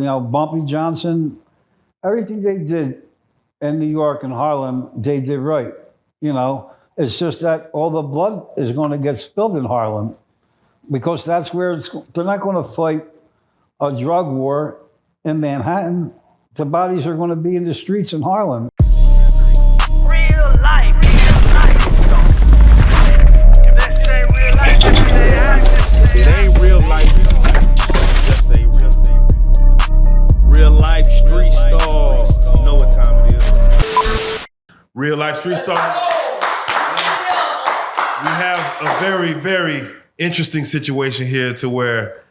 Bumpy Johnson, everything they did in New York and Harlem, they did right. It's just that all the blood is going to get spilled in Harlem because that's where they're not going to fight a drug war in Manhattan. The bodies are going to be in the streets in Harlem. Real life, real life. If that shit ain't real life, it ain't real life. Just ain't real. Real life street stars. You know what time it is. Real life street stars. We have a very, very interesting situation here to where,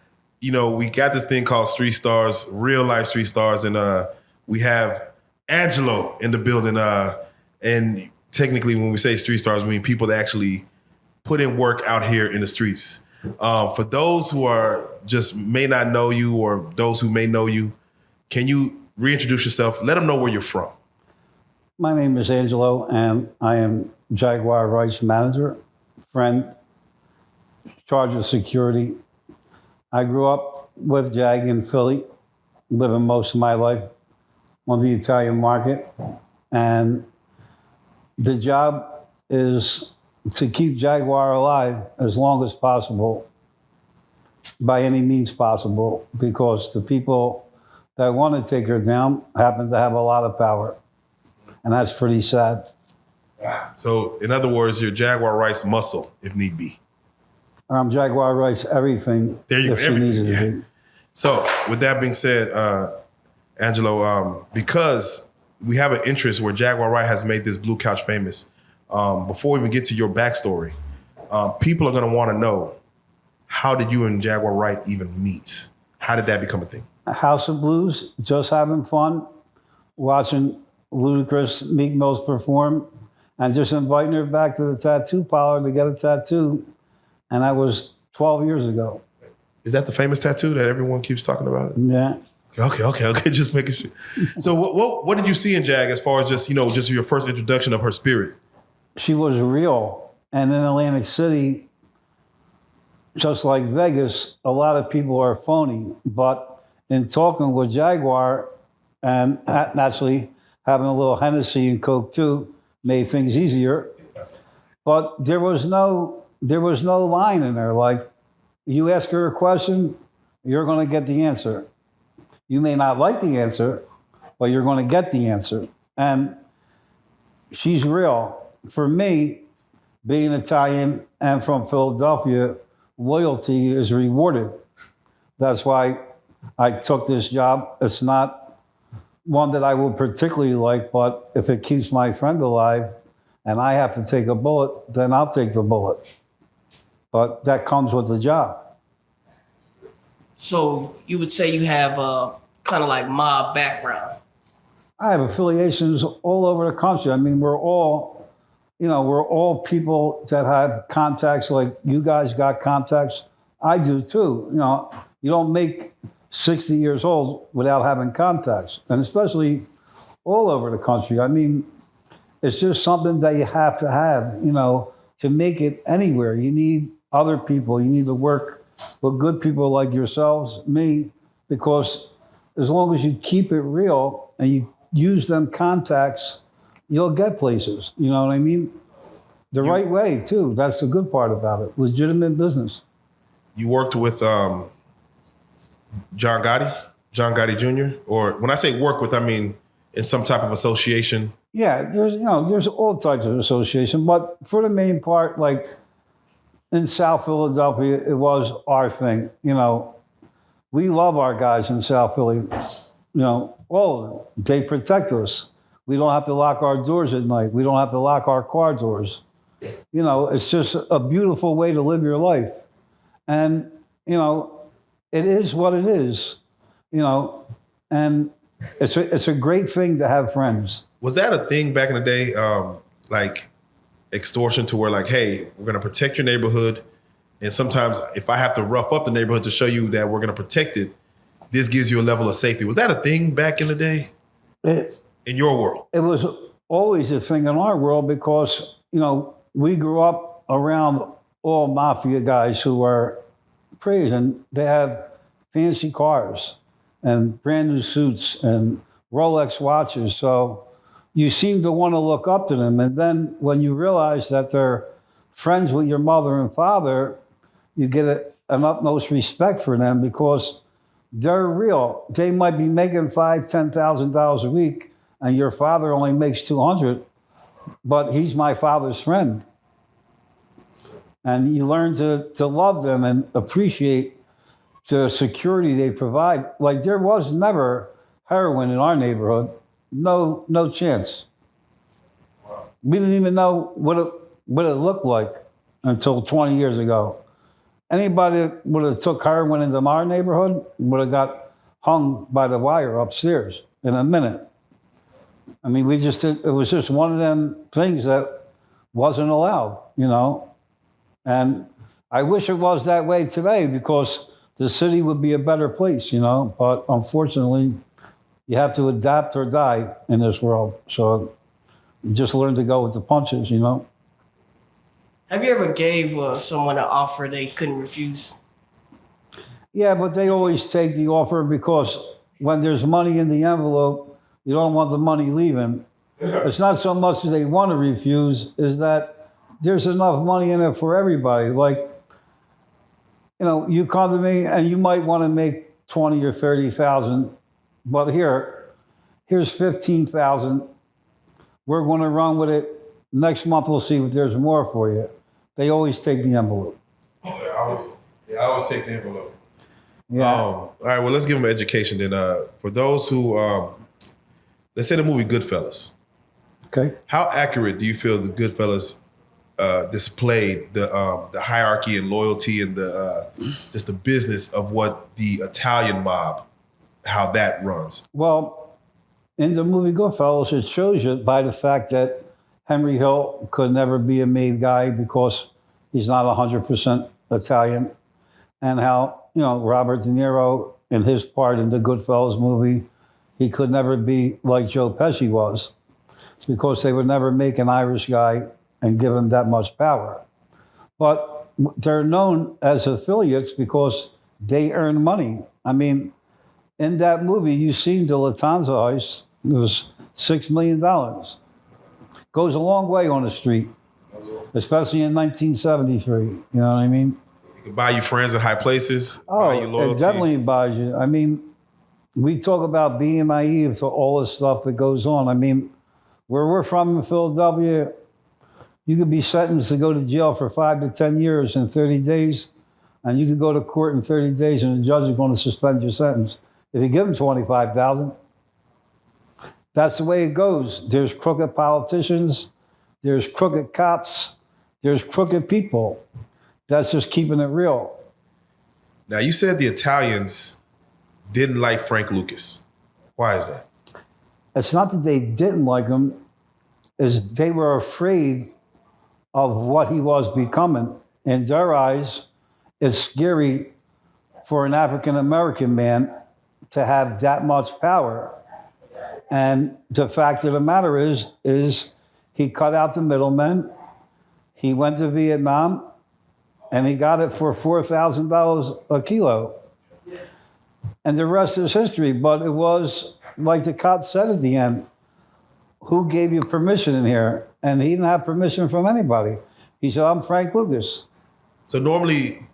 we got this thing called Street Stars, real life street stars, and we have Angelo in the building. And technically, when we say street stars, we mean people that actually put in work out here in the streets. For those who are just may not know you, or those who may know you, can you reintroduce yourself? Let them know where you're from. My name is Angelo, and I am Jaguar Wright's manager, friend, charge of security. I grew up with Jag in Philly, living most of my life on the Italian market. And the job is to keep Jaguar alive as long as possible, by any means possible, because the people that want to take her down happen to have a lot of power. And that's pretty sad. So, in other words, you're Jaguar Wright's muscle, if need be. I'm Jaguar Wright's everything. There you go, if she everything. needs it to be. So, with that being said, Angelo, because we have an interest where Jaguar Wright has made this blue couch famous, before we even get to your backstory, people are going to want to know, how did you and Jaguar Wright even meet? How did that become a thing? House of Blues, just having fun, watching Ludacris, Meek Mills perform, and just inviting her back to the tattoo parlor to get a tattoo. And that was 12 years ago. Is that the famous tattoo that everyone keeps talking about? Yeah. Okay. Just making sure. So what did you see in Jag as far as just your first introduction of her spirit? She was real. And in Atlantic City, just like Vegas, a lot of people are phony. But in talking with Jaguar, and naturally having a little Hennessy and Coke too, made things easier. But there was no line in there. Like, you ask her a question, you're going to get the answer. You may not like the answer, but you're going to get the answer. And she's real. For me, being Italian and from Philadelphia, loyalty is rewarded. That's why I took this job. It's not one that I would particularly like, but if it keeps my friend alive and I have to take a bullet, then I'll take the bullet. But that comes with the job. So you would say you have a kind of like mob background? I have affiliations all over the country. I mean, we're all people that have contacts, like you guys got contacts. I do too. You don't make 60 years old without having contacts, and especially all over the country. I mean, it's just something that you have to have, to make it anywhere. You need other people. You need to work with good people like yourselves, me, because as long as you keep it real and you use them contacts, you'll get places. You know what I mean? The right way, too. That's the good part about it. Legitimate business. You worked with John Gotti Jr.? Or when I say work with, I mean in some type of association? Yeah, there's all types of association. But for the main part, like in South Philadelphia, it was our thing. We love our guys in South Philly. All of them. They protect us. We don't have to lock our doors at night. We don't have to lock our car doors. It's just a beautiful way to live your life. And, it is what it is, and it's a great thing to have friends. Was that a thing back in the day, like extortion, to where like, hey, we're going to protect your neighborhood, and sometimes if I have to rough up the neighborhood to show you that we're going to protect it, this gives you a level of safety? Was that a thing back in the day in your world? It was always a thing in our world because, we grew up around all mafia guys who were crazy, and they have fancy cars and brand new suits and Rolex watches. So you seem to want to look up to them. And then when you realize that they're friends with your mother and father, you get an utmost respect for them because they're real. They might be making $5,000, $10,000 a week, and your father only makes 200, but he's my father's friend. And you learn to love them and appreciate the security they provide. Like there was never heroin in our neighborhood. No chance. We didn't even know what it looked like until 20 years ago. Anybody that would have took heroin into our neighborhood would have got hung by the wire upstairs in a minute. I mean, it was just one of them things that wasn't allowed, you know? And I wish it was that way today because the city would be a better place, you know? But unfortunately, you have to adapt or die in this world. So you just learn to go with the punches, you know? Have you ever gave someone an offer they couldn't refuse? Yeah, but they always take the offer because when there's money in the envelope, you don't want the money leaving. It's not so much that they want to refuse, is that there's enough money in it for everybody. Like, you know, you come to me and you might want to make 20 or 30,000, but here's 15,000. We're going to run with it. Next month we'll see if there's more for you. They always take the envelope. I always take the envelope. Yeah. All right, well, let's give them an education then. For those who, let's say the movie Goodfellas. Okay. How accurate do you feel the Goodfellas displayed the hierarchy and loyalty and just the business of what the Italian mob, how that runs? Well, in the movie Goodfellas, it shows you by the fact that Henry Hill could never be a made guy because he's not 100% Italian, and how, you know, Robert De Niro in his part in the Goodfellas movie, he could never be like Joe Pesci was because they would never make an Irish guy and give him that much power. But they're known as affiliates because they earn money. I mean, in that movie, you seen the Lufthansa heist. It was $6 million. Goes a long way on the street, especially in 1973. You know what I mean? It can buy you friends in high places, Oh, buy you loyalty. it definitely buys you. I mean, we talk about being naive to all the stuff that goes on. I mean, where we're from in Philadelphia, you could be sentenced to go to jail for 5 to 10 years in 30 days, and you could go to court in 30 days, and the judge is going to suspend your sentence. If you give them 25,000, that's the way it goes. There's crooked politicians, there's crooked cops, there's crooked people. That's just keeping it real. Now, you said the Italians didn't like Frank Lucas. Why is that? It's not that they didn't like him, is they were afraid of what he was becoming. In their eyes, it's scary for an African-American man to have that much power. And the fact of the matter is he cut out the middlemen. He went to Vietnam and he got it for $4,000 a kilo. And the rest is history. But it was like the cop said at the end, who gave you permission in here? And he didn't have permission from anybody. He said, I'm Frank Lucas. So normally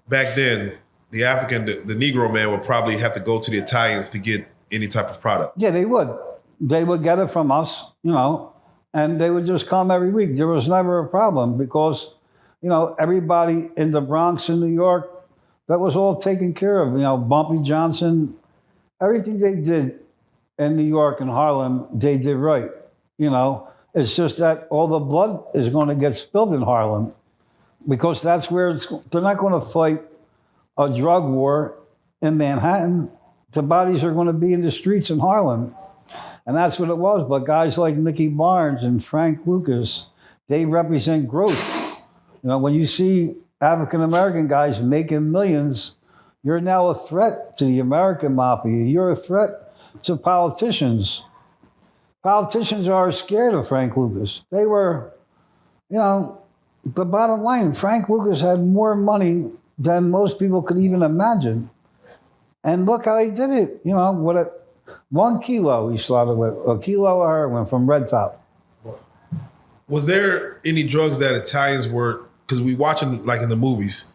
back then, the Negro man would probably have to go to the Italians to get any type of product. Yeah, they would. They would get it from us, you know, and they would just come every week. There was never a problem because, you know, everybody in the Bronx in New York, that was all taken care of. You know, Bumpy Johnson, everything they did in New York and Harlem, they did right. You know, it's just that all the blood is going to get spilled in Harlem because that's where they're not going to fight a drug war in Manhattan. The bodies are going to be in the streets in Harlem. And that's what it was. But guys like Nicky Barnes and Frank Lucas, they represent growth. You know, when you see African-American guys making millions, you're now a threat to the American mafia. You're a threat to politicians. Politicians are scared of Frank Lucas. They were, you know, the bottom line, Frank Lucas had more money than most people could even imagine. And look how he did it. You know, what a 1 kilo he started with, a kilo of heroin from Red Top. Was there any drugs that Italians were, because we watching like in the movies,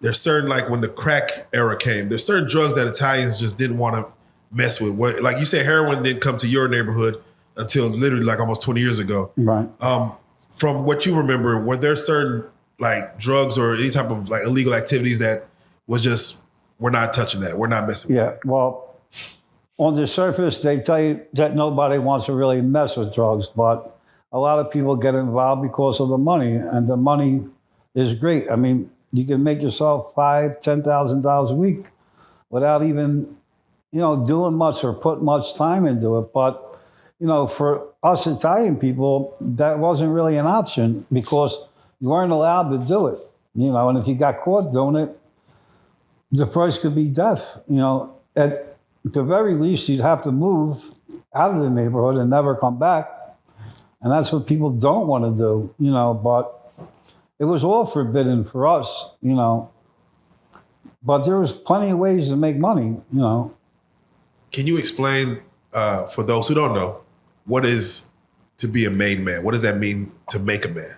there's certain, like when the crack era came, there's certain drugs that Italians just didn't want to mess with. What, like you said, heroin didn't come to your neighborhood until literally like almost 20 years ago. Right. From what you remember, were there certain like drugs or any type of like illegal activities that was just, we're not touching that, we're not messing with that? Well, on the surface, they tell you that nobody wants to really mess with drugs, but a lot of people get involved because of the money, and the money is great. I mean, you can make yourself $5,000-$10,000 a week without even, you know, doing much or put much time into it. But, you know, for us Italian people, that wasn't really an option because you weren't allowed to do it, you know, and if you got caught doing it, the price could be death. You know, at the very least, you'd have to move out of the neighborhood and never come back. And that's what people don't want to do, you know, but it was all forbidden for us, you know. But there was plenty of ways to make money, you know. Can you explain, for those who don't know, what is to be a made man? What does that mean to make a man?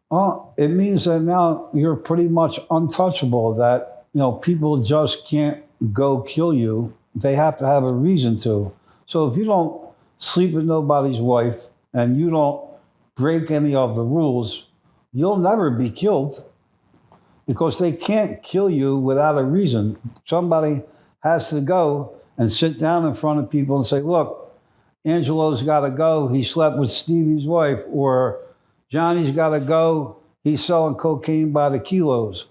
Well, it means that now you're pretty much untouchable, that, you know, people just can't go kill you. They have to have a reason to. So if you don't sleep with nobody's wife and you don't break any of the rules, you'll never be killed because they can't kill you without a reason. Somebody has to go and sit down in front of people and say, look, Angelo's got to go. He slept with Stevie's wife. Or Johnny's got to go. He's selling cocaine by the kilos.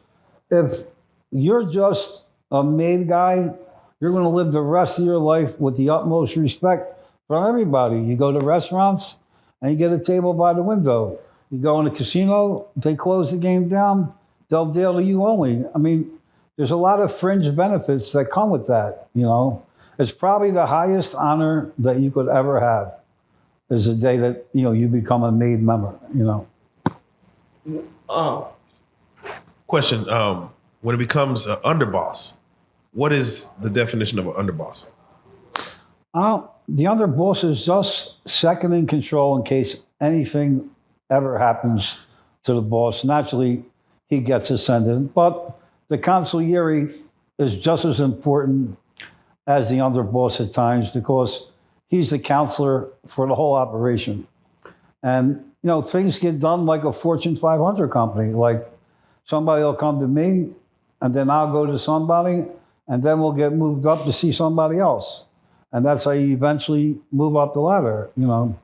If you're just a made guy, you're going to live the rest of your life with the utmost respect from everybody. You go to restaurants and you get a table by the window. You go in a casino, they close the game down, they'll deal to you only. I mean, there's a lot of fringe benefits that come with that, you know. It's probably the highest honor that you could ever have is the day that, you know, you become a made member, you know. Question, when it becomes an underboss, what is the definition of an underboss? The underboss is just second in control in case anything ever happens to the boss. Naturally, he gets ascended, but the consigliere is just as important as the underboss at times because he's the counselor for the whole operation. And, you know, things get done like a Fortune 500 company. Like somebody will come to me and then I'll go to somebody and then we'll get moved up to see somebody else. And that's how you eventually move up the ladder, you know.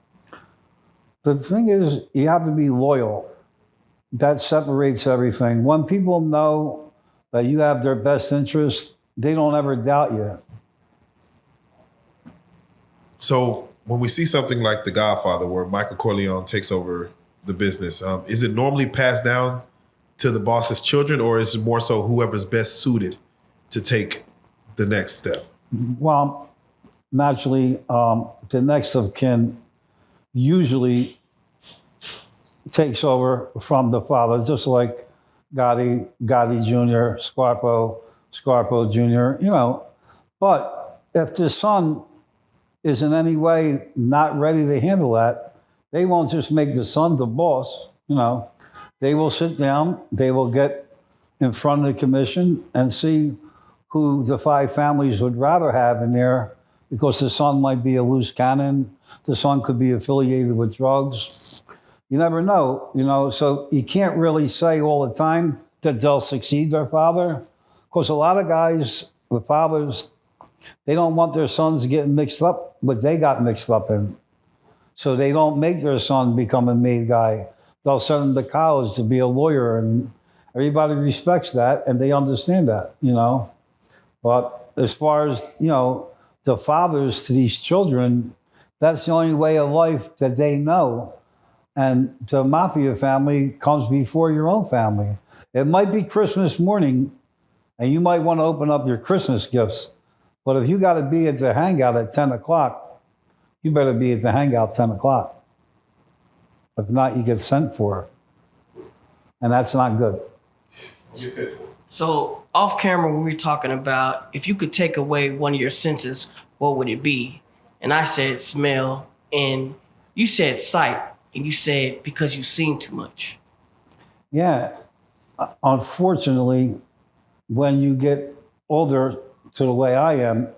The thing is, you have to be loyal. That separates everything. When people know that you have their best interest, they don't ever doubt you. So when we see something like The Godfather, where Michael Corleone takes over the business, is it normally passed down to the boss's children, or is it more so whoever's best suited to take the next step? Well, naturally, the next of kin usually takes over from the father, just like Gotti Jr., Scarpo Jr., you know. But if the son is in any way not ready to handle that, they won't just make the son the boss, you know. They will sit down, they will get in front of the commission and see who the 5 families would rather have in there, because the son might be a loose cannon, the son could be affiliated with drugs. You never know, you know, so you can't really say all the time that they'll succeed their father, because a lot of guys, the fathers, they don't want their sons getting mixed up what they got mixed up in. So they don't make their son become a made guy. They'll send him to college to be a lawyer, and everybody respects that and they understand that, you know. But as far as, you know, the fathers to these children, that's the only way of life that they know. And the mafia family comes before your own family. It might be Christmas morning and you might want to open up your Christmas gifts. But if you got to be at the hangout at 10 o'clock, you better be at the hangout 10 o'clock. If not, you get sent for. And that's not good. So off camera we were talking about if you could take away one of your senses, what would it be? And I said smell, and you said sight, and you said because you've seen too much. Yeah. Unfortunately, when you get older to the way I am,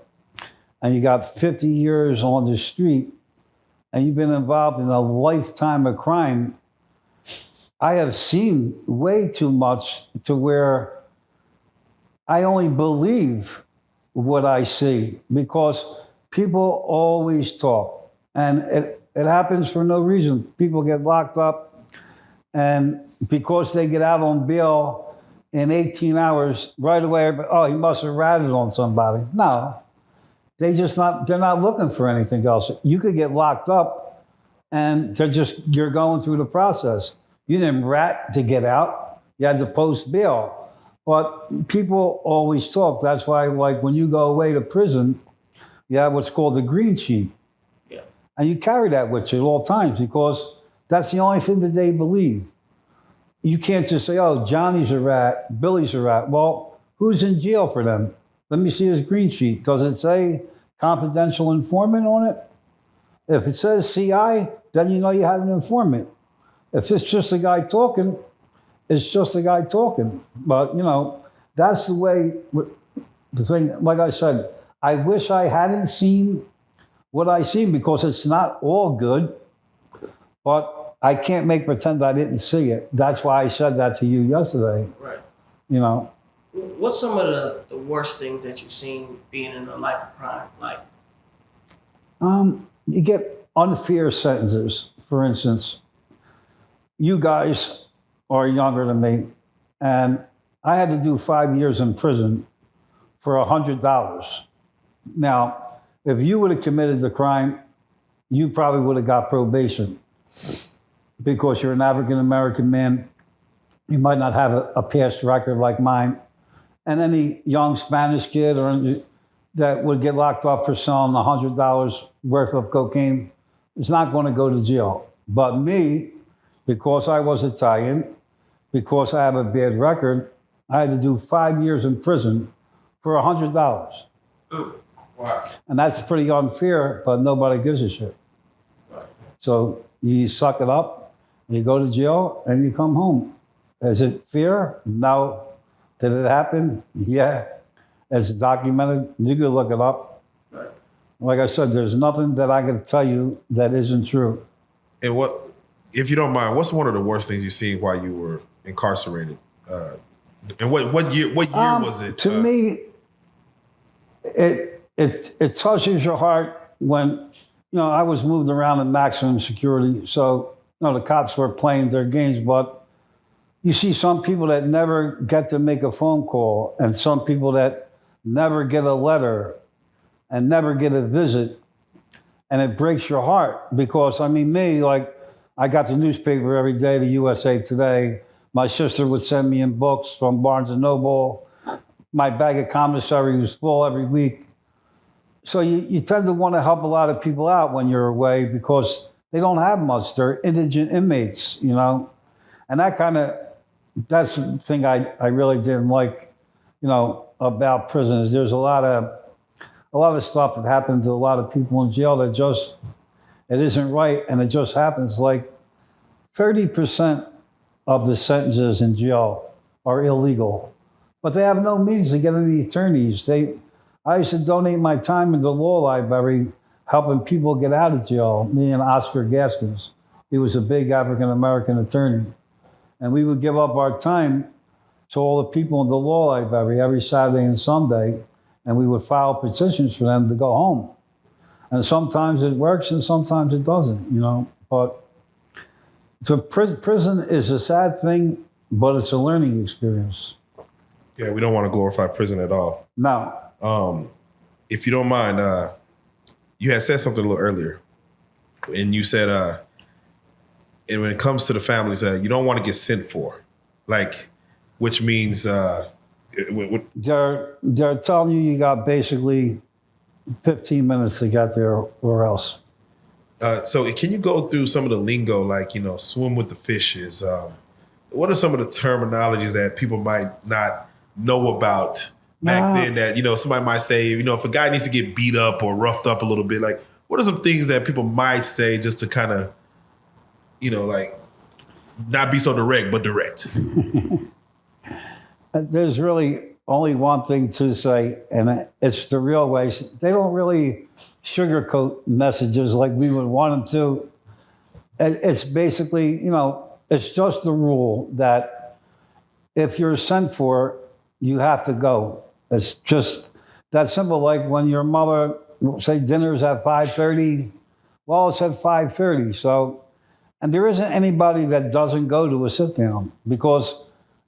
and you got 50 years on the street, and you've been involved in a lifetime of crime, I have seen way too much to where I only believe what I see because people always talk. And it happens for no reason. People get locked up, and because they get out on bail in 18 hours, right away, oh, he must have ratted on somebody. No, they're not looking for anything else. You could get locked up and you're going through the process. You didn't rat to get out. You had to post bail. But people always talk. That's why, like, when you go away to prison, you have what's called the green sheet. Yeah. And you carry that with you at all times because that's the only thing that they believe. You can't just say, oh, Johnny's a rat, Billy's a rat. Well, who's in jail for them? Let me see his green sheet. Does it say confidential informant on it? If it says CI, then you know you have an informant. If it's just a guy talking, it's just a guy talking. But, you know, that's the way, the thing, like I said, I wish I hadn't seen what I seen because it's not all good, but I can't make pretend I didn't see it. That's why I said that to you yesterday. Right. You know. What's some of the worst things that you've seen being in a life of crime? Like, you get unfair sentences. For instance, you guys are younger than me, and I had to do 5 years in prison for $100. Now, if you would have committed the crime, you probably would have got probation because you're an African-American man. You might not have a past record like mine. And any young Spanish kid that would get locked up for selling $100 worth of cocaine is not going to go to jail. But me, because I was Italian, because I have a bad record, I had to do 5 years in prison for $100. Wow. And that's pretty unfair, but nobody gives a shit. So you suck it up, you go to jail, and you come home. Is it fair? No. Did it happen? Yeah. It's documented. You can look it up. Like I said, there's nothing that I can tell you that isn't true. And what, if you don't mind, what's one of the worst things you've seen while you were incarcerated? And what year was it? To me, it touches your heart when, you know, I was moved around in maximum security. So, you know, the cops were playing their games, but you see some people that never get to make a phone call and some people that never get a letter and never get a visit. And it breaks your heart because, I mean, me, like, I got the newspaper every day, the USA Today. My sister would send me in books from Barnes & Noble. My bag of commissary was full every week. So you tend to want to help a lot of people out when you're away because they don't have much. They're indigent inmates, you know? And that's the thing I really didn't like, you know, about prisons. There's a lot of stuff that happens to a lot of people in jail that just, it isn't right. And it just happens. Like 30% of the sentences in jail are illegal, but they have no means to get any attorneys. I used to donate my time in the law library helping people get out of jail, me and Oscar Gaskins. He was a big African-American attorney. And we would give up our time to all the people in the law library every Saturday and Sunday, and we would file petitions for them to go home. And sometimes it works and sometimes it doesn't, you know. But prison is a sad thing, but it's a learning experience. Yeah, we don't want to glorify prison at all. No. If you don't mind, you had said something a little earlier, and you said, and when it comes to the families, you don't want to get sent for, like, which means They're telling you got basically 15 minutes to get there or else. So can you go through some of the lingo, like, you know, swim with the fishes? What are some of the terminologies that people might not know about back then that, you know, somebody might say, you know, if a guy needs to get beat up or roughed up a little bit, like what are some things that people might say just to kind of, you know, like not be so direct, but direct? There's really only one thing to say, and it's the real way. They don't really sugarcoat messages like we would want them to. It's basically, you know, it's just the rule that if you're sent for, you have to go. It's just that simple. Like when your mother say dinner's at 5:30, well, it's at 5:30. So, and there isn't anybody that doesn't go to a sit down, because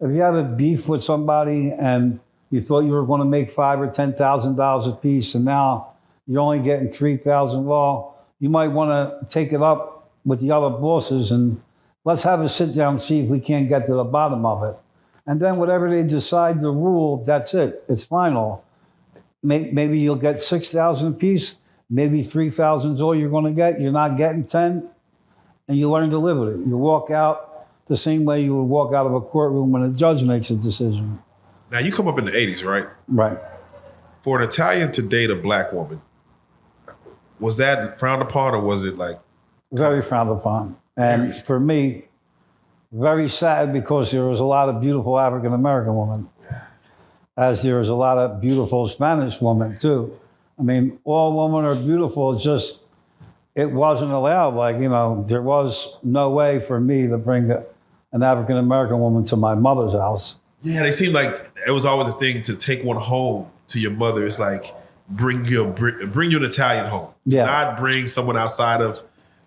if you have a beef with somebody and you thought you were going to make $5,000 or $10,000 a piece, and now you're only getting $3,000, well, you might want to take it up with the other bosses and let's have a sit down and see if we can't get to the bottom of it. And then whatever they decide the rule, that's it. It's final. Maybe you'll get 6,000 a piece. Maybe 3,000 is all you're going to get. You're not getting 10, and you learn to live with it. You walk out the same way you would walk out of a courtroom when a judge makes a decision. Now, you come up in the 80s, right? Right. For an Italian to date a black woman, was that frowned upon, or was it like? Very frowned upon. And for me, very sad, because there was a lot of beautiful African-American women, as there was a lot of beautiful Spanish women too. I mean, all women are beautiful, it's just, it wasn't allowed. Like, you know, there was no way for me to bring an African-American woman to my mother's house. Yeah, they seemed like it was always a thing to take one home to your mother. It's like bring you an Italian home, not bring someone outside of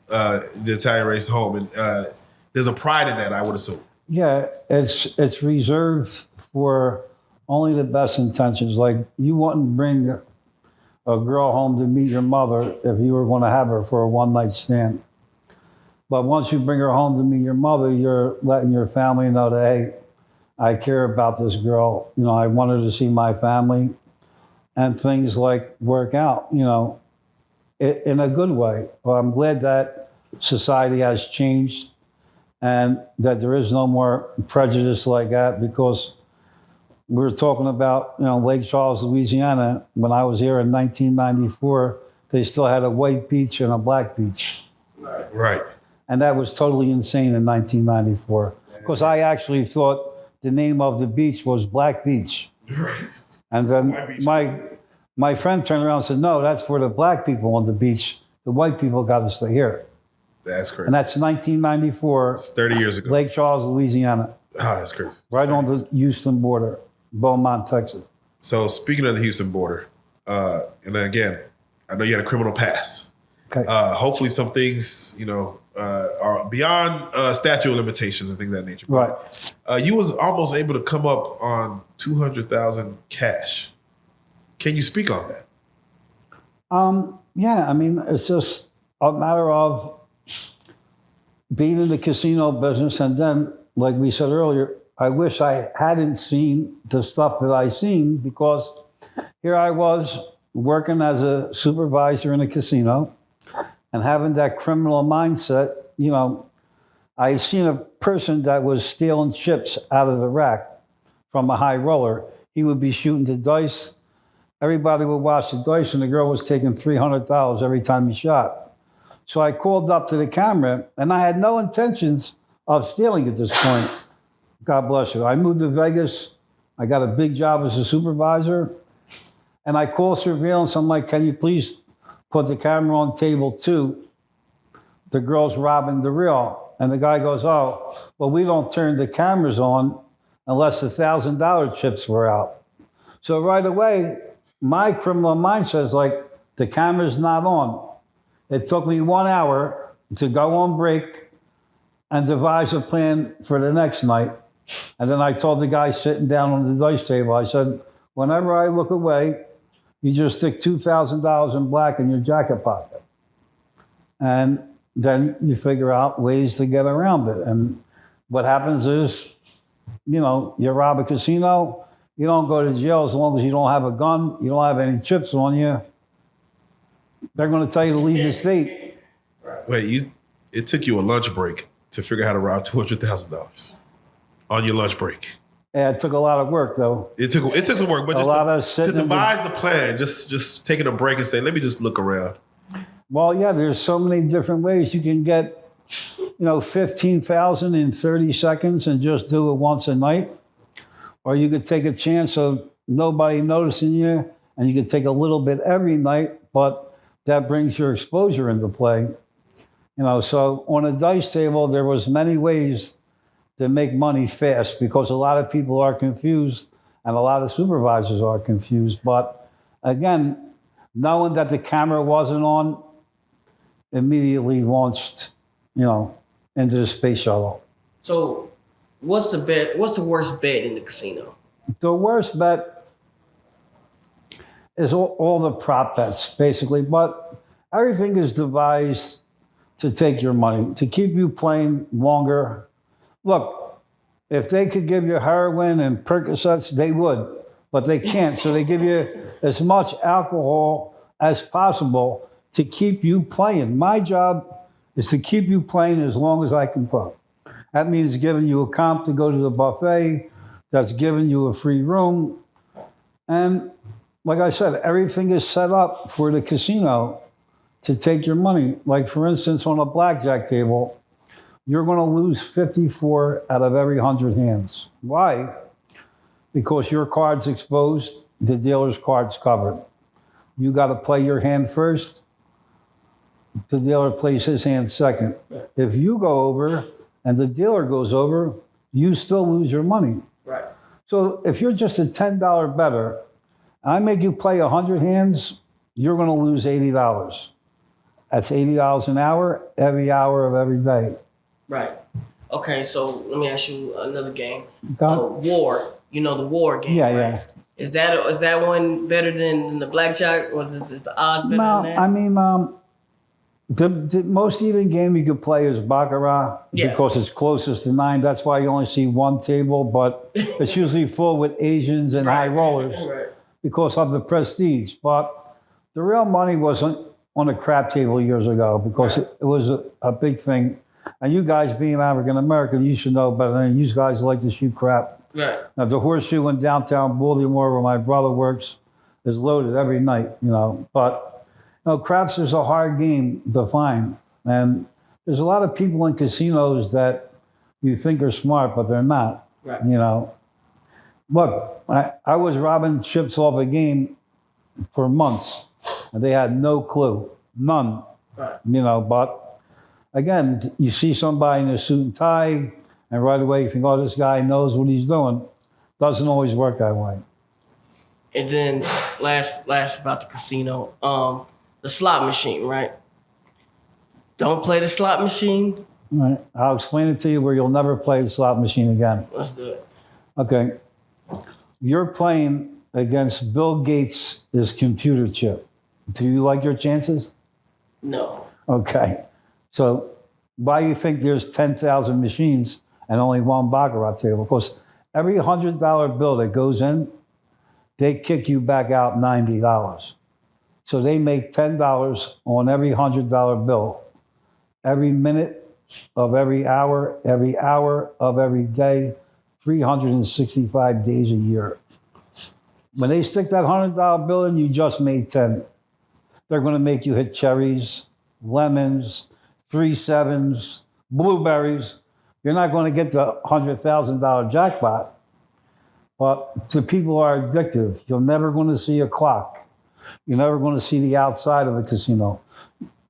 the Italian race home. And there's a pride in that, I would assume. Yeah, it's reserved for only the best intentions. Like, you wouldn't bring a girl home to meet your mother if you were going to have her for a one-night stand. But once you bring her home to meet your mother, you're letting your family know that, hey, I care about this girl. You know, I want her to see my family, and things like work out, you know, in a good way. Well, I'm glad that society has changed and that there is no more prejudice like that, because we were talking about, you know, Lake Charles, Louisiana. When I was here in 1994, they still had a white beach and a black beach. Right. And that was totally insane in 1994, because I actually thought the name of the beach was Black Beach. Right. And then my friend turned around and said, no, that's for the black people on the beach. The white people got to stay here. That's crazy. And that's 1994. It's 30 years ago. Lake Charles, Louisiana. Oh, that's crazy. Right on the Houston border, Beaumont, Texas. So speaking of the Houston border, and then again, I know you had a criminal past. Okay. Hopefully some things, you know, are beyond statute of limitations and things of that nature. Right. You was almost able to come up on $200,000 cash. Can you speak on that? Yeah, I mean, it's just a matter of being in the casino business. And then, like we said earlier, I wish I hadn't seen the stuff that I seen, because here I was working as a supervisor in a casino and having that criminal mindset. You know, I seen a person that was stealing chips out of the rack from a high roller. He would be shooting the dice. Everybody would watch the dice, and the girl was taking $300 every time he shot. So I called up to the camera, and I had no intentions of stealing at this point. God bless you. I moved to Vegas. I got a big job as a supervisor. And I called surveillance. I'm like, can you please put the camera on table 2? The girl's robbing the reel. And the guy goes, oh, well, we don't turn the cameras on unless the $1,000 chips were out. So right away, my criminal mindset is like, the camera's not on. It took me 1 hour to go on break and devise a plan for the next night. And then I told the guy sitting down on the dice table, I said, whenever I look away, you just stick $2,000 in black in your jacket pocket. And then you figure out ways to get around it. And what happens is, you know, you rob a casino, you don't go to jail as long as you don't have a gun, you don't have any chips on you. They're going to tell you to leave the state. Wait, it took you a lunch break to figure out how to rob $200,000 on your lunch break. Yeah, it took a lot of work though. It took some work, but A just lot of to sitting in the- devise the plan, just taking a break and say, let me just look around. Well, yeah, there's so many different ways you can get, 15,000 in 30 seconds and just do it once a night. Or you could take a chance of nobody noticing you, and you could take a little bit every night, but that brings your exposure into play. So on a dice table, there was many ways to make money fast because a lot of people are confused and a lot of supervisors are confused. But again, knowing that the camera wasn't on, immediately launched, into the space shuttle. So, what's the bet? What's the worst bet in the casino? The worst bet is all the prop bets, basically, but everything is devised to take your money, to keep you playing longer. Look, if they could give you heroin and Percocets, they would, but they can't. So they give you as much alcohol as possible to keep you playing. My job is to keep you playing as long as I can play. That means giving you a comp to go to the buffet. That's giving you a free room. And like I said, everything is set up for the casino to take your money. Like, for instance, on a blackjack table, you're going to lose 54 out of every 100 hands. Why? Because your card's exposed, the dealer's card's covered. You got to play your hand first. The dealer plays his hand second. If you go over and the dealer goes over, you still lose your money. Right. So if you're just a $10 bettor, I make you play 100 hands, you're going to lose $80. That's $80 an hour, every hour of every day. Right. Okay, so let me ask you another game. Go. War. The war game. Yeah, right? yeah. Is that one better than the blackjack, or is the odds better No, than that? I mean, the most even game you could play is Baccarat because it's closest to 9. That's why you only see one table, but it's usually full with Asians and high rollers Right. because of the prestige. But the real money wasn't on a crap table years ago because it was a big thing. And you guys being African American, you should know better than you guys like to shoot crap. Right. Now, the Horseshoe in downtown Baltimore, where my brother works, is loaded every night, But, craps is a hard game to find. And there's a lot of people in casinos that you think are smart, but they're not. Right. Look, I was robbing chips off a game for months, and they had no clue. None. Right. But again, you see somebody in a suit and tie, and right away you think, oh, this guy knows what he's doing. Doesn't always work that way. And then last about the casino, the slot machine, right? Don't play the slot machine. All right. I'll explain it to you where you'll never play the slot machine again. Let's do it. Okay. You're playing against Bill Gates' computer chip. Do you like your chances? No. Okay. So why do you think there's 10,000 machines and only one Baccarat table? Because every $100 bill that goes in, they kick you back out $90. So they make $10 on every $100 bill. Every minute of every hour of every day, 365 days a year. When they stick that $100 bill in, you just made 10. They're going to make you hit cherries, lemons, 3 sevens, blueberries. You're not going to get the $100,000 jackpot, but the people are addictive. You're never going to see a clock. You're never going to see the outside of a casino.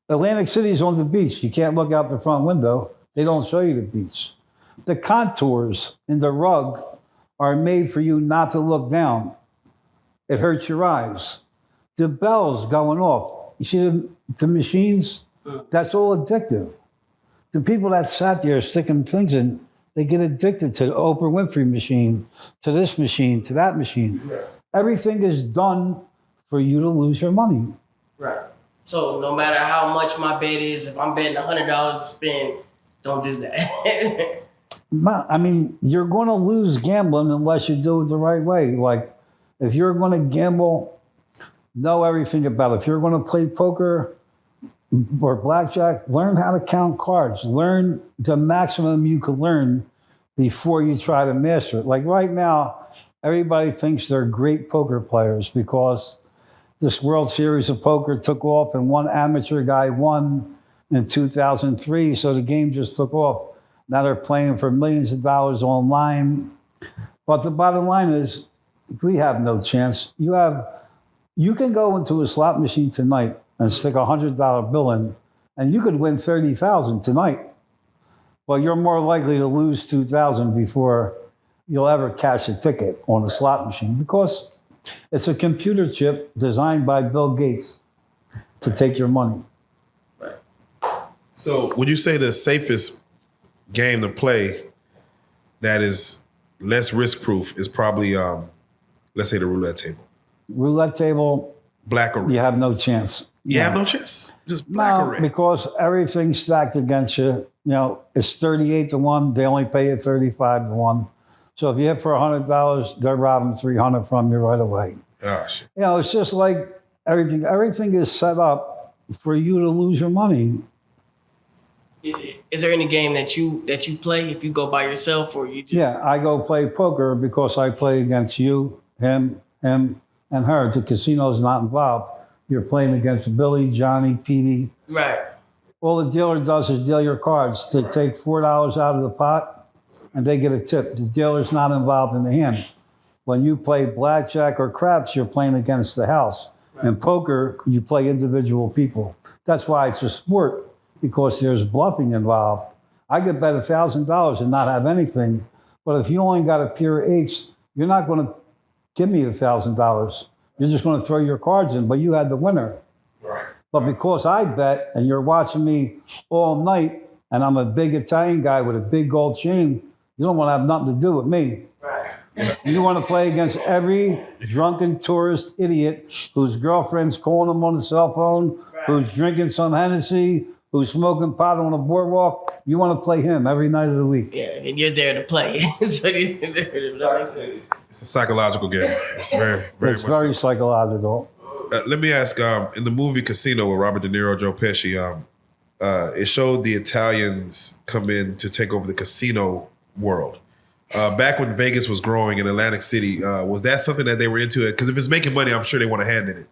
Atlantic City's on the beach. You can't look out the front window. They don't show you the beach. The contours in the rug are made for you not to look down. It hurts your eyes. The bells going off. You see the machines? That's all addictive. The people that sat there sticking things in, they get addicted to the Oprah Winfrey machine, to this machine, to that machine. Yeah. Everything is done for you to lose your money. Right. So no matter how much my bet is, if I'm betting $100 to spend, don't do that. I mean, you're going to lose gambling unless you do it the right way. Like, if you're going to gamble, know everything about it. If you're going to play poker or blackjack, learn how to count cards. Learn the maximum you can learn before you try to master it. Like right now, everybody thinks they're great poker players because this World Series of Poker took off and one amateur guy won in 2003. So the game just took off. Now they're playing for millions of dollars online. But the bottom line is, we have no chance. You can go into a slot machine tonight and stick $100 bill in, and you could win 30,000 tonight. Well, you're more likely to lose 2,000 before you'll ever cash a ticket on a slot machine because it's a computer chip designed by Bill Gates to take your money. So would you say the safest game to play that is less risk-proof is probably, let's say, the roulette table? Roulette table, black or red? You have no chance. You have no chance? Just black or red? Because everything's stacked against you. You know, it's 38 to 1. They only pay you 35 to 1. So if you hit for $100, they're robbing 300 from you right away. Oh, shit. You know, it's just like everything. Everything is set up for you to lose your money. Is there any game that you play if you go by yourself or you just? Yeah, I go play poker because I play against you, him, and her. The casino's not involved. You're playing against Billy, Johnny, Petey. Right. All the dealer does is deal your cards. They take $4 out of the pot and they get a tip. The dealer's not involved in the hand. When you play blackjack or craps, you're playing against the house. Right. In poker, you play individual people. That's why it's a sport, because there's bluffing involved. I could bet $1,000 and not have anything. But if you only got a pure ace, you're not going to give me $1,000. You're just going to throw your cards in, but you had the winner. Right. But because I bet and you're watching me all night and I'm a big Italian guy with a big gold chain, you don't want to have nothing to do with me. Right. You want to play against every drunken tourist idiot whose girlfriend's calling him on the cell phone, who's drinking some Hennessy, who's smoking pot on the boardwalk. You want to play him every night of the week. Yeah, and you're there to play. So you're there to play. It's a psychological game. It's very It's very psychological. Let me ask, in the movie Casino with Robert De Niro, Joe Pesci, it showed the Italians come in to take over the casino world. Back when Vegas was growing in Atlantic City, was that something that they were into? Because if it's making money, I'm sure they want a hand in it.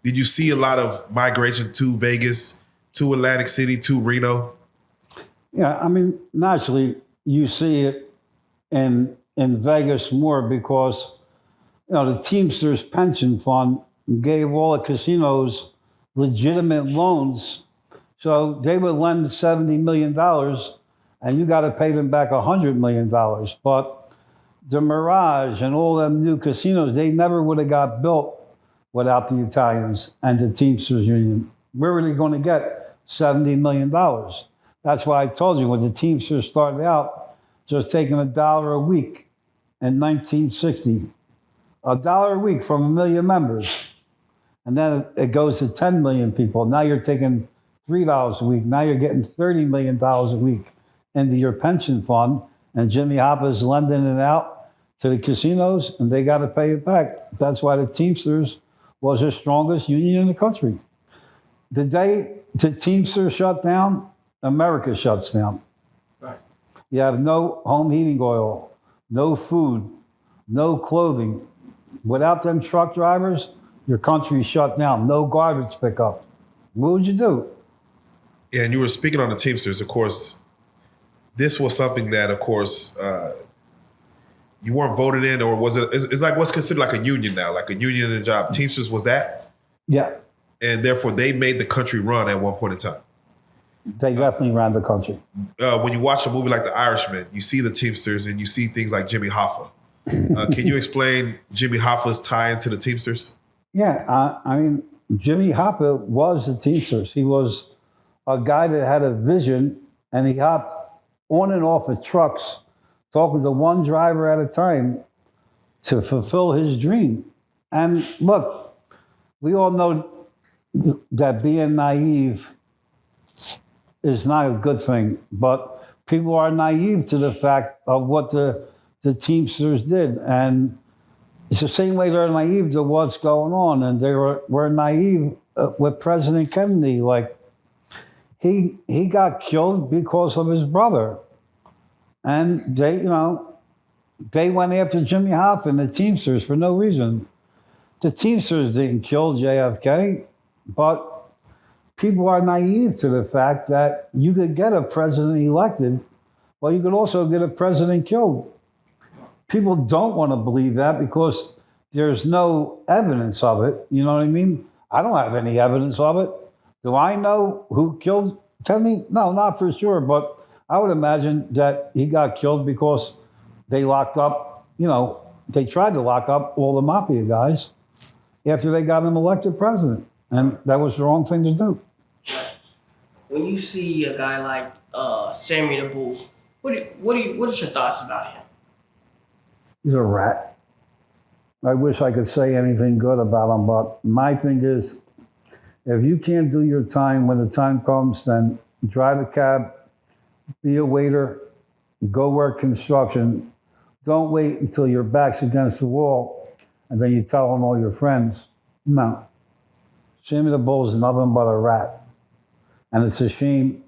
Did you see a lot of migration to Vegas, to Atlantic City, to Reno? Yeah, I mean, naturally, you see it in Vegas more because, you know, the Teamsters pension fund gave all the casinos legitimate loans. So they would lend $70 million and you got to pay them back $100 million. But the Mirage and all them new casinos, they never would have got built without the Italians and the Teamsters Union. Where were they going to get $70 million? That's why I told you when the Teamsters started out, just taking $1 a week in 1960. $1 a week from 1 million members. And then it goes to 10 million people. Now you're taking $3 a week. Now you're getting $30 million a week into your pension fund. And Jimmy Hoffa's lending it out to the casinos, and they got to pay it back. That's why the Teamsters was the strongest union in the country. The day the Teamsters shut down, America shuts down. Right. You have no home heating oil, no food, no clothing. Without them truck drivers, your country shut down. No garbage pickup. What would you do? Yeah, and you were speaking on the Teamsters, of course. This was something that, of course, you weren't voted in, or was it? It's like what's considered like a union now, like a union in a job. Teamsters was that? Yeah. And therefore, they made the country run at one point in time. They definitely ran the country. When you watch a movie like The Irishman, you see the Teamsters and you see things like Jimmy Hoffa. Can you explain Jimmy Hoffa's tie into the Teamsters? Yeah, I mean, Jimmy Hoffa was the Teamsters. He was a guy that had a vision, and he hopped on and off of trucks, talking to one driver at a time to fulfill his dream. And look, we all know that being naive is not a good thing, but people are naive to the fact of what the Teamsters did. And it's the same way they're naive to what's going on. And they were naive with President Kennedy. Like, he got killed because of his brother. And they went after Jimmy Hoffa and the Teamsters for no reason. The Teamsters didn't kill JFK, but people are naive to the fact that you could get a president elected, but you could also get a president killed. People don't want to believe that because there's no evidence of it. You know what I mean? I don't have any evidence of it. Do I know who killed Teddy? No, not for sure, but I would imagine that he got killed because they locked up, they tried to lock up all the mafia guys after they got him elected president. And that was the wrong thing to do. When you see a guy like Sammy the Bull, what is your thoughts about him? He's a rat. I wish I could say anything good about him, but my thing is, if you can't do your time when the time comes, then drive a cab, be a waiter, go work construction. Don't wait until your back's against the wall and then you tell on all your friends. No. Sammy the Bull is nothing but a rat. And it's a shame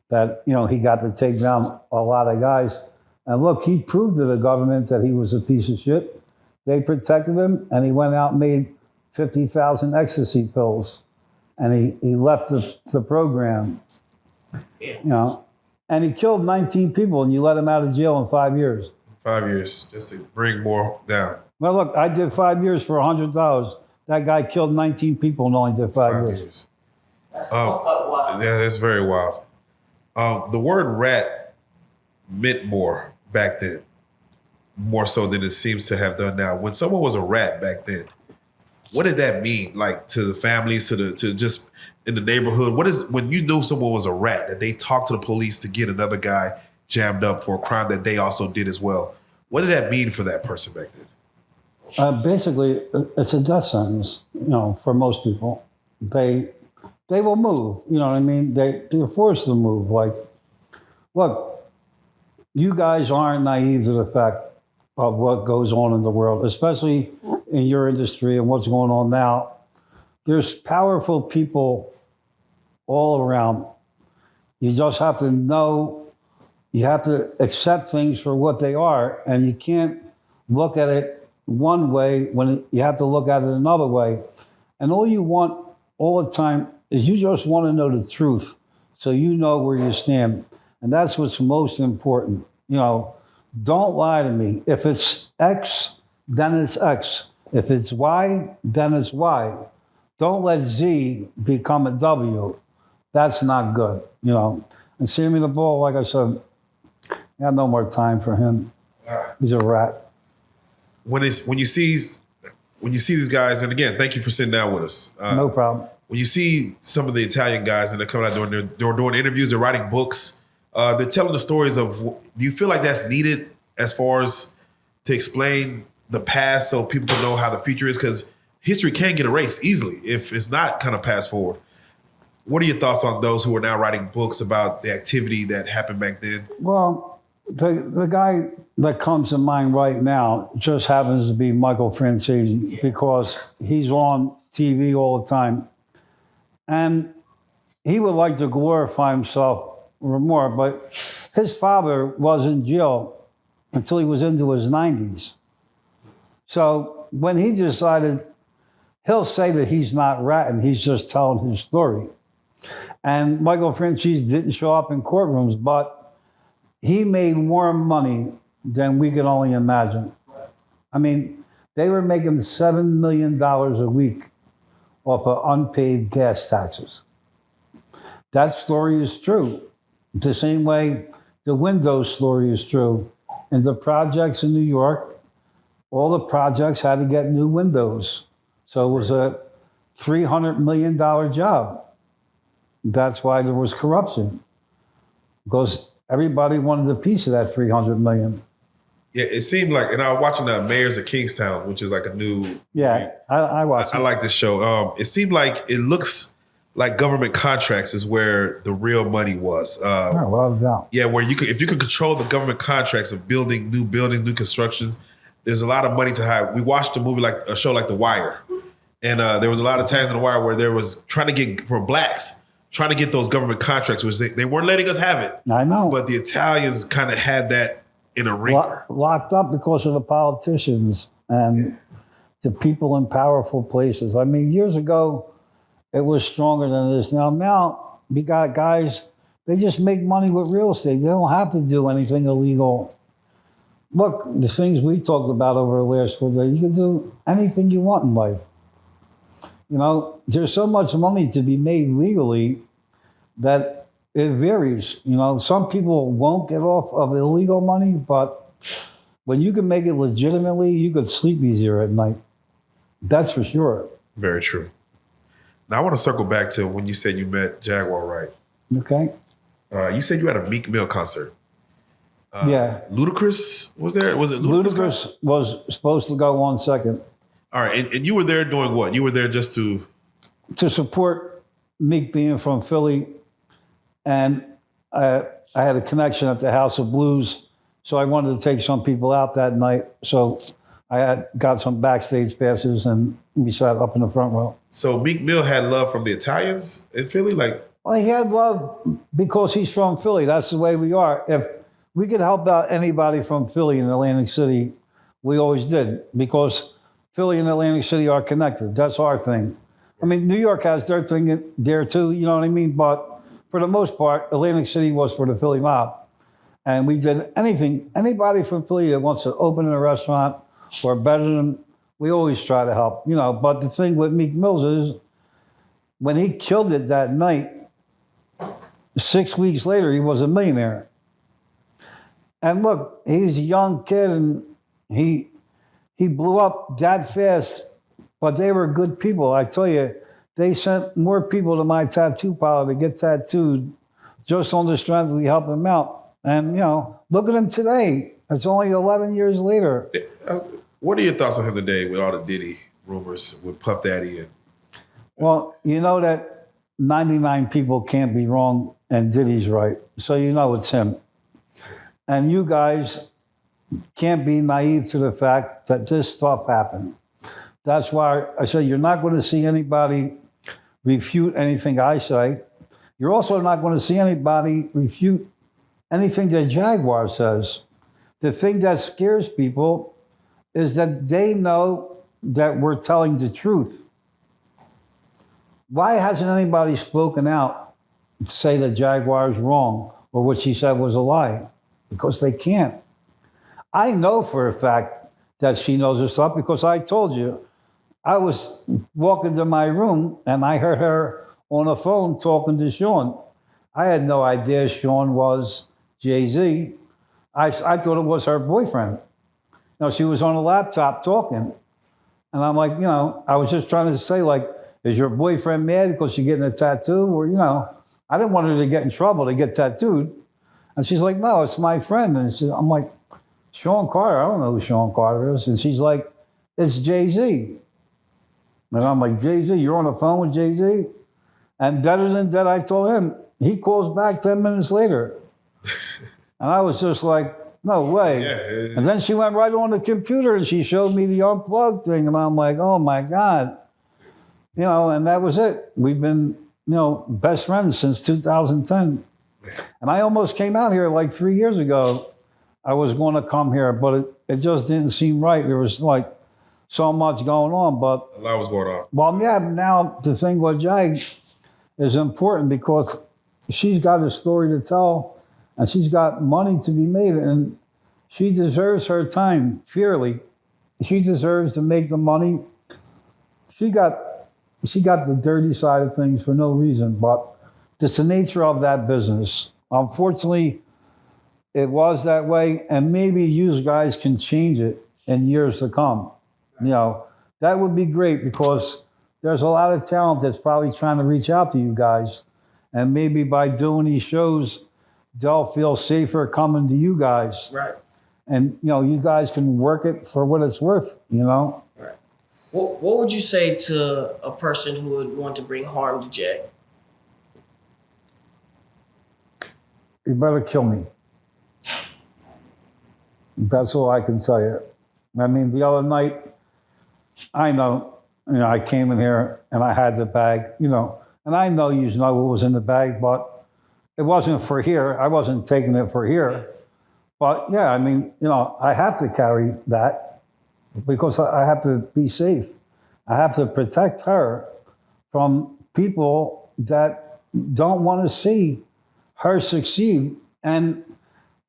that, he got to take down a lot of guys. And look, he proved to the government that he was a piece of shit. They protected him, and he went out and made 50,000 ecstasy pills. And he left the program, And he killed 19 people, and you let him out of jail in 5 years. 5 years, just to bring more down. Well, look, I did 5 years for $100. That guy killed 19 people and only did 5 years. Wow. Yeah, that's very wild. The word rat meant more back then, more so than it seems to have done now. When someone was a rat back then, what did that mean? Like to the families, to just in the neighborhood? What is when you knew someone was a rat, that they talked to the police to get another guy jammed up for a crime that they also did as well? What did that mean for that person back then? Basically, it's a death sentence, for most people. They will move, you know what I mean? They're forced to move. Like, look, you guys aren't naive to the fact of what goes on in the world, especially in your industry and what's going on now. There's powerful people all around. You just have to know, you have to accept things for what they are, and you can't look at it one way when you have to look at it another way. And all you want all the time is you just want to know the truth so you know where you stand. And that's what's most important. Don't lie to me. If it's X, then it's X. If it's Y, then it's Y. Don't let Z become a W. That's not good, And Sammy the Bull, like I said, I got no more time for him. He's a rat. When you see these guys, and again, thank you for sitting down with us. No problem. When you see some of the Italian guys and they're coming out doing interviews, they're writing books, they're telling the stories of, do you feel like that's needed as far as to explain the past so people can know how the future is? Because history can get erased easily if it's not kind of passed forward. What are your thoughts on those who are now writing books about the activity that happened back then? Well, the guy that comes to mind right now just happens to be Michael Francesi because he's on TV all the time. And he would like to glorify himself more, but his father was in jail until he was into his 90s. So when he decided, he'll say that he's not ratting, he's just telling his story. And Michael Francesi didn't show up in courtrooms, but he made more money than we could only imagine. I mean, they were making $7 million a week off of unpaid gas taxes. That story is true. The same way the Windows story is true. In the projects in New York, all the projects had to get new windows. So it was a $300 million job. That's why there was corruption, because everybody wanted a piece of that $300 million. Yeah, it seemed like, and I was watching Mayors of Kingstown, which is like a new. Yeah, I watched it. I like this show. It seemed like it looks like government contracts is where the real money was. Well done. Yeah, where if you can control the government contracts of buildings, new construction, there's a lot of money to have. We watched a show like The Wire, and there was a lot of times in The Wire where there was trying to get for blacks, trying to get those government contracts, which they weren't letting us have it. I know. But the Italians kind of had that in a wringer. Locked up because of the politicians and the people in powerful places. I mean, years ago, it was stronger than it is now. Now, we got guys, they just make money with real estate. They don't have to do anything illegal. Look, the things we talked about over the last 4 days, you can do anything you want in life. You know, there's so much money to be made legally that it varies. You know, some people won't get off of illegal money, but when you can make it legitimately, you could sleep easier at night. That's for sure. Very true. Now I want to circle back to when you said you met Jaguar Wright. Okay. You said you had a Meek Mill concert. Yeah. Ludacris was there? Was it Ludacris? Ludacris was supposed to go on second. All right, and you were there doing what? You were there just to support Meek being from Philly, and I had a connection at the House of Blues, so I wanted to take some people out that night. So I got some backstage passes, and we sat up in the front row. So Meek Mill had love from the Italians in Philly, like. Well, he had love because he's from Philly. That's the way we are. If we could help out anybody from Philly in Atlantic City, we always did, because Philly and Atlantic City are connected. That's our thing. I mean, New York has their thing there too, you know what I mean? But for the most part, Atlantic City was for the Philly mob. And we did anything, anybody from Philly that wants to open a restaurant or better than, we always try to help, you know. But the thing with Meek Mills is, when he killed it that night, 6 weeks later, he was a millionaire. And look, he's a young kid, and he blew up that fast, but they were good people. I tell you, they sent more people to my tattoo parlor to get tattooed just on the strength we helped them out. And, you know, look at him today. It's only 11 years later. What are your thoughts on him today with all the Diddy rumors with Puff Daddy? Well, you know that 99 people can't be wrong, and Diddy's right. So you know it's him. And you guys can't be naive to the fact that this stuff happened. That's why I say you're not going to see anybody refute anything I say. You're also not going to see anybody refute anything that Jaguar says. The thing that scares people is that they know that we're telling the truth. Why hasn't anybody spoken out to say that Jaguar is wrong or what she said was a lie? Because they can't. I know for a fact that she knows her stuff because I told you. I was walking to my room and I heard her on the phone talking to Sean. I had no idea Sean was Jay-Z. I thought it was her boyfriend. You know, she was on a laptop talking. And I'm like, you know, I was just trying to say, like, is your boyfriend mad because you're getting a tattoo? Or, you know, I didn't want her to get in trouble to get tattooed. And she's like, no, it's my friend. And I'm like, Sean Carter, I don't know who Sean Carter is. And she's like, it's Jay-Z. And I'm like, Jay-Z, you're on the phone with Jay-Z? And better than that, I told him, he calls back 10 minutes later. And I was just like, no way. Yeah. And then she went right on the computer and she showed me the unplugged thing. And I'm like, oh my God. You know, and that was it. We've been, you know, best friends since 2010. And I almost came out here like 3 years ago. I was going to come here, but it just didn't seem right. There was like so much going on. But A lot was going on. well, yeah, now the thing with Jag is important because she's got a story to tell and she's got money to be made, and she deserves her time fairly. She deserves to make the money. She got the dirty side of things for no reason, but it's the nature of that business. Unfortunately, it was that way, and maybe you guys can change it in years to come. You know, that would be great because there's a lot of talent that's probably trying to reach out to you guys. And maybe by doing these shows, they'll feel safer coming to you guys. Right. And, you know, you guys can work it for what it's worth, you know? Right. What would you say to a person who would want to bring harm to Jag? You better kill me. That's all I can tell you. I mean, the other night, I know, I came in here and I had the bag, And I know you know what was in the bag, but it wasn't for here. I wasn't taking it for here. But yeah, I mean, you know, I have to carry that because I have to be safe. I have to protect her from people that don't want to see her succeed. And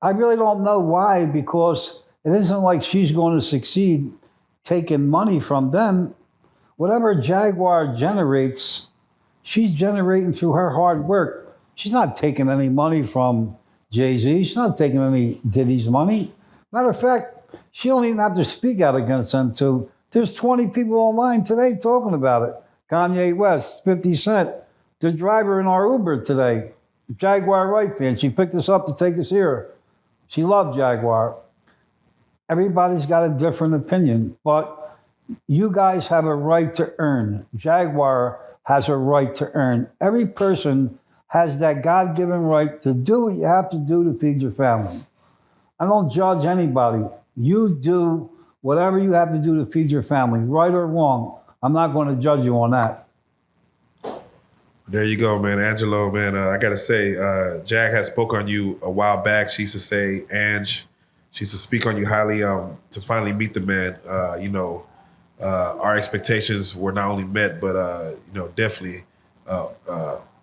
I really don't know why, because it isn't like she's going to succeed taking money from them. Whatever Jaguar generates, she's generating through her hard work. She's not taking any money from Jay-Z. She's not taking any Diddy's money. Matter of fact, she don't even have to speak out against them too. There's 20 people online today talking about it. Kanye West, 50 Cent, the driver in our Uber today, Jaguar Wright fan. She picked us up to take us here. She loved Jaguar. Everybody's got a different opinion, but you guys have a right to earn. Jaguar has a right to earn. Every person has that God-given right to do what you have to do to feed your family. I don't judge anybody. You do whatever you have to do to feed your family, right or wrong. I'm not going to judge you on that. There you go, man. Angelo, man. I got to say, Jag had spoke on you a while back. She used to say, Ange, she used to speak on you highly to finally meet the man. Our expectations were not only met, but, definitely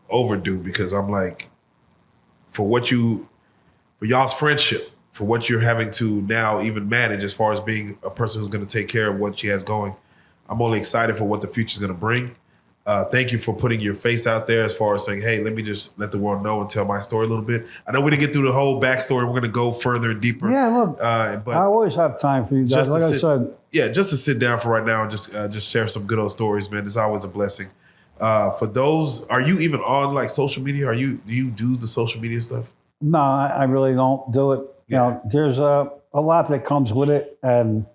overdue, because I'm like, for y'all's friendship, for what you're having to now even manage as far as being a person who's going to take care of what she has going, I'm only excited for what the future is going to bring. Thank you for putting your face out there as far as saying, hey, let me just let the world know and tell my story a little bit. I know we didn't get through the whole backstory. We're going to go further and deeper. Yeah, look, but I always have time for you guys. Like I said, yeah, just to sit down for right now and just share some good old stories, man. It's always a blessing. For those, are you even on like social media? Do you do the social media stuff? no, I really don't do it. You know, there's a lot that comes with it, and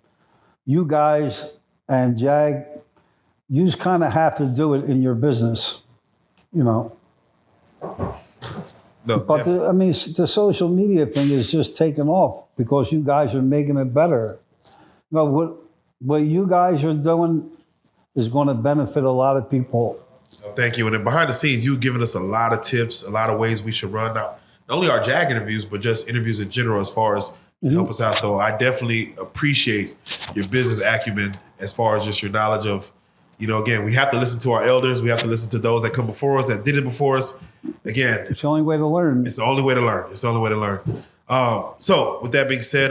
you guys and Jag, you just kind of have to do it in your business, you know. No, But the social media thing is just taking off because you guys are making it better. You know, what you guys are doing is going to benefit a lot of people. thank you. And then behind the scenes, you've given us a lot of tips, a lot of ways we should run. Not only our Jag interviews, but just interviews in general as far as to help us out. So I definitely appreciate your business acumen as far as just your knowledge of, again, we have to listen to our elders. We have to listen to those that come before us, that did it before us. Again, It's the only way to learn. it's the only way to learn. It's the only way to learn. So with that being said,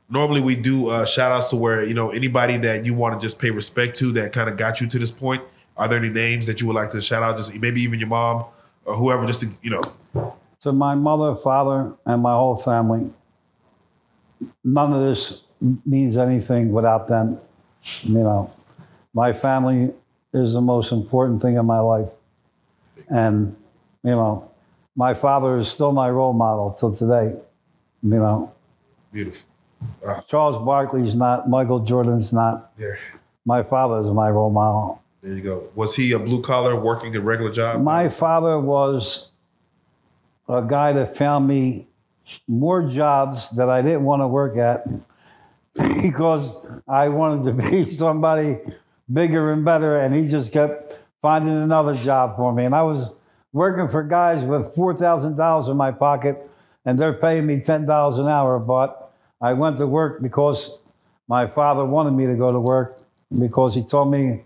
normally we do shout outs to where, anybody that you want to just pay respect to that kind of got you to this point. Are there any names that you would like to shout out? Just maybe even your mom or whoever, just to, To my mother, father, and my whole family, none of this means anything without them. My family is the most important thing in my life. And, my father is still my role model till today. beautiful. Charles Barkley's not, Michael Jordan's not. There. My father is my role model. There you go. Was he a blue collar working a regular job? My father was a guy that found me more jobs that I didn't want to work at because I wanted to be somebody bigger and better, and he just kept finding another job for me. And I was working for guys with $4,000 in my pocket, and they're paying me $10 an hour, but I went to work because my father wanted me to go to work, because he told me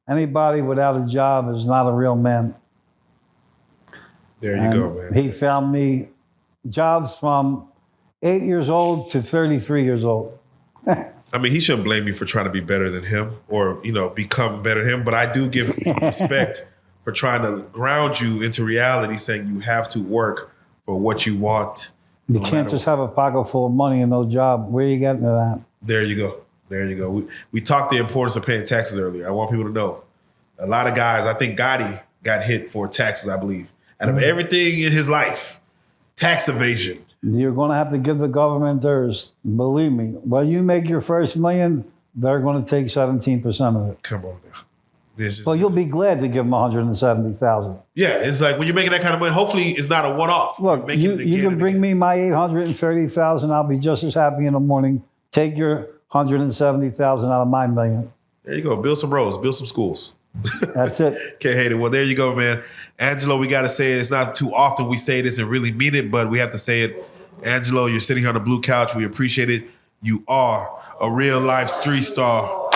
anybody without a job is not a real man. There you go, man. He found me jobs from 8 years old to 33 years old. I mean, he shouldn't blame you for trying to be better than him or, become better than him. But I do give him respect for trying to ground you into reality, saying you have to work for what you want. You can't just have a pocket full of money and no job. Where are you getting to that? There you go. There you go. We talked the importance of paying taxes earlier. I want people to know. A lot of guys, I think Gotti got hit for taxes, I believe. Out of everything in his life, tax evasion. You're going to have to give the government theirs. Believe me. When you make your first million, they're going to take 17% of it. Come on now. So you'll be glad to give them $170,000. Yeah, it's like when you're making that kind of money, hopefully it's not a one-off. Look, you can bring me my $830,000. I'll be just as happy in the morning. Take your $170,000 out of my million. There you go. Build some roads. Build some schools. That's it. Can't hate it. Well, there you go, man. Angelo, we got to say it. It's not too often we say this and really mean it, but we have to say it. Angelo, you're sitting here on the blue couch. We appreciate it. You are a real life street star.